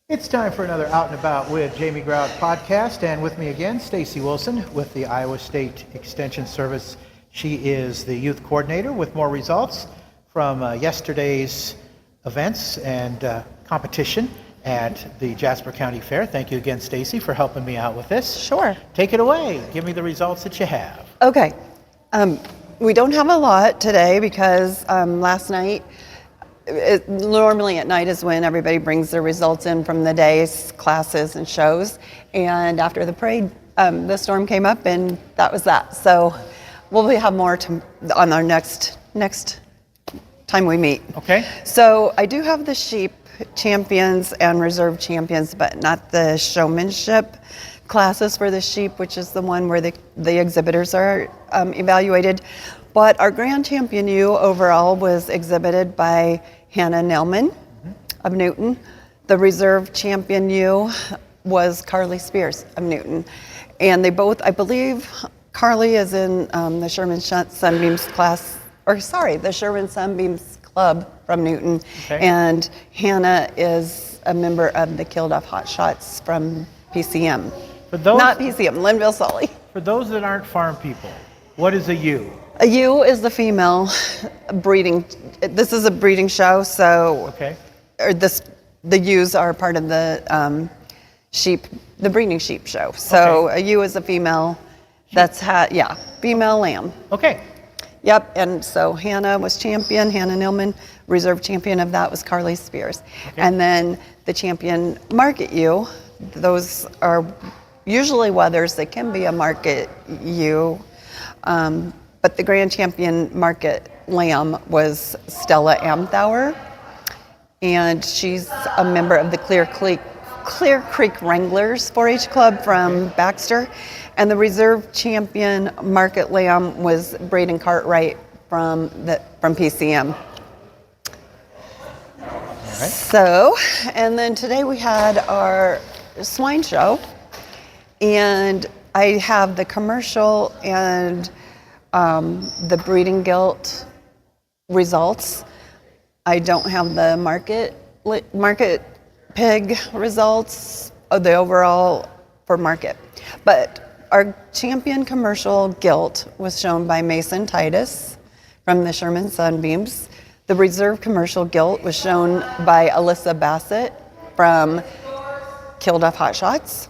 It's time for another Out and About with Jamie Grout podcast, and with me again, Stacy Wilson with the Iowa State Extension Service. She is the youth coordinator with more results from yesterday's events and competition at the Jasper County Fair. Thank you again, Stacy, for helping me out with this. Sure. Take it away. Give me the results that you have. Okay. We don't have a lot today because last night, normally at night is when everybody brings their results in from the day's classes and shows. And after the parade, the storm came up and that was that. So we'll have more on our next time we meet. Okay. So I do have the sheep champions and reserve champions, but not the showmanship classes for the sheep, which is the one where the exhibitors are evaluated. But our grand champion ewe overall was exhibited by Hannah Nelman of Newton. The reserve champion ewe was Carly Spears of Newton. And they both, I believe, Carly is in the Sherman Sunbeams class, the Sherman Sunbeams Club from Newton. Okay. And Hannah is a member of the Killed Off Hot Shots from PCM. Not PCM, Linville Sully. For those that aren't farm people, what is a ewe? A ewe is the female breeding. This is a breeding show, so the ewes are part of the the breeding sheep show. So a ewe is a female. That's female lamb. Okay. Yep, and so Hannah was champion, Hannah Nillman. Reserve champion of that was Carly Spears. Okay. And then the champion market ewe, those are usually wethers. They can be a market ewe. But the grand champion market lamb was Stella Amthauer, and she's a member of the Clear Creek Wranglers 4-H Club from Baxter. And the reserve champion market lamb was Braden Cartwright from PCM. All right. So, and then today we had our swine show, and I have the commercial and the breeding gilt results. I don't have the market pig results of the overall for market, but our champion commercial gilt was shown by Mason Titus from the Sherman Sunbeams. The reserve commercial gilt was shown by Alyssa Bassett from Killed Off Hot Shots.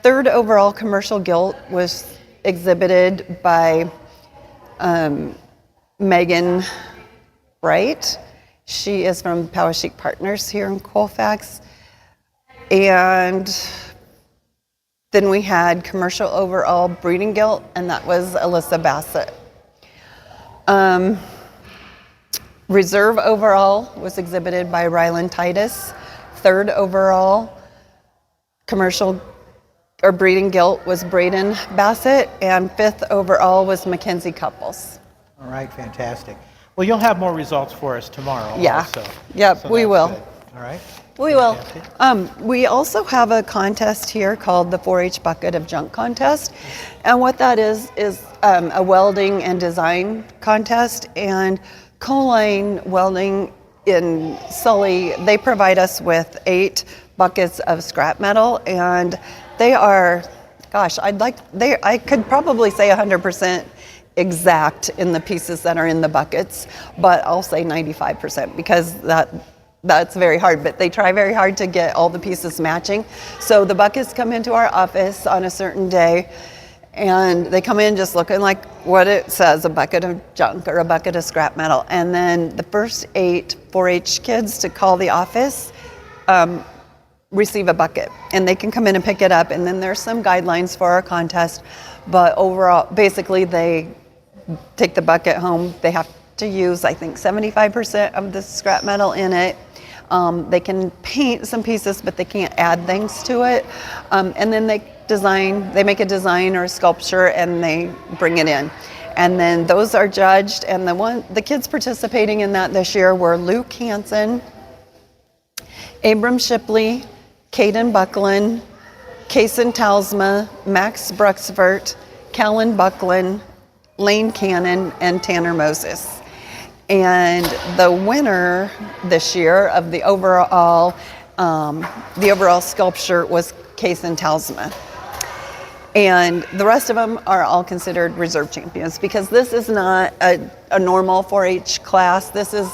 Third overall commercial gilt was exhibited by Megan Wright. She is from Powashik Partners here in Colfax. And then we had commercial overall breeding gilt, and that was Alyssa Bassett. Reserve overall was exhibited by Rylan Titus. Third overall commercial or breeding gilt was Braden Bassett, and fifth overall was Mackenzie Couples. All right, fantastic. Well, you'll have more results for us tomorrow. Yeah. Also. Yep, So we will. good. All right. We will. We also have a contest here called the 4-H Bucket of Junk Contest. And what that is a welding and design contest. And Coline Welding in Sully, they provide us with 8 buckets of scrap metal. And they are, I could probably say 100% exact in the pieces that are in the buckets, but I'll say 95% because that's very hard, but they try very hard to get all the pieces matching. So the buckets come into our office on a certain day, and they come in just looking like what it says, a bucket of junk or a bucket of scrap metal. And then the first 8 4-H kids to call the office receive a bucket, and they can come in and pick it up. And then there's some guidelines for our contest, but overall, basically they take the bucket home. They have to use, I think, 75% of the scrap metal in it. They can paint some pieces, but they can't add things to it. And then they make a design or a sculpture, and they bring it in. And then those are judged, and the kids participating in that this year were Luke Hansen, Abram Shipley, Caden Buckland, Kason Talsma, Max Bruxvert, Callan Buckland, Lane Cannon, and Tanner Moses. And the winner this year of the overall The overall sculpture was Case and Talisman. And the rest of them are all considered reserve champions because this is not a normal 4-H class. This is,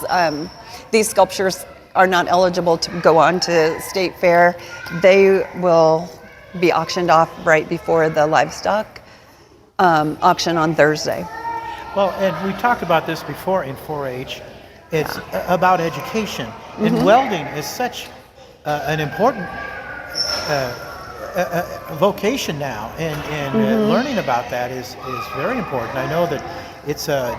these sculptures are not eligible to go on to state fair. They will be auctioned off right before the livestock auction on Thursday. Well, and we talked about this before in 4-H. It's about education. And welding is such an important vocation now, and learning about that is very important. I know that it's an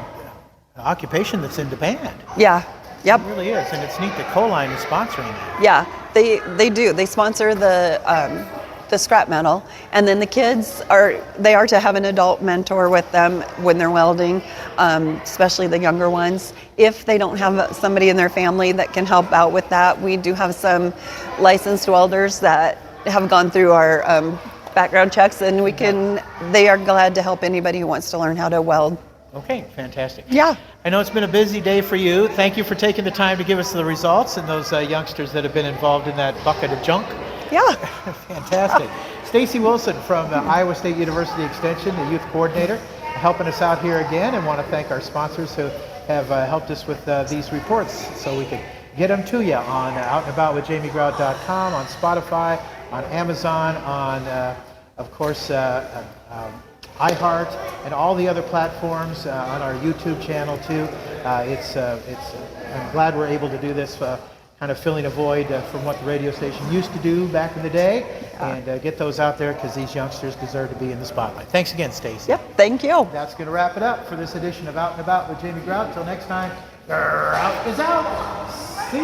occupation that's in demand. Yeah, yep. It really is, and it's neat that Coline is sponsoring that. Yeah, they do. They sponsor the scrap metal, and then the kids are to have an adult mentor with them when they're welding, especially the younger ones. If they don't have somebody in their family that can help out with that, we do have some licensed welders that have gone through our background checks, and they are glad to help anybody who wants to learn how to weld. Okay, fantastic. Yeah. I know it's been a busy day for you. Thank you for taking the time to give us the results and those youngsters that have been involved in that bucket of junk. Yeah. Fantastic. Stacy Wilson from Iowa State University Extension, the youth coordinator, helping us out here again, and want to thank our sponsors who have helped us with these reports so we could get them to you on outandaboutwithjamiegrout.com, on Spotify, on Amazon, on, of course, iHeart, and all the other platforms, on our YouTube channel too. I'm glad we're able to do this, kind of filling a void from what the radio station used to do back in the day, and get those out there because these youngsters deserve to be in the spotlight. Thanks again, Stacy. Yep, thank you. That's going to wrap it up for this edition of Out and About with Jamie Grout. Until next time, Grout is out.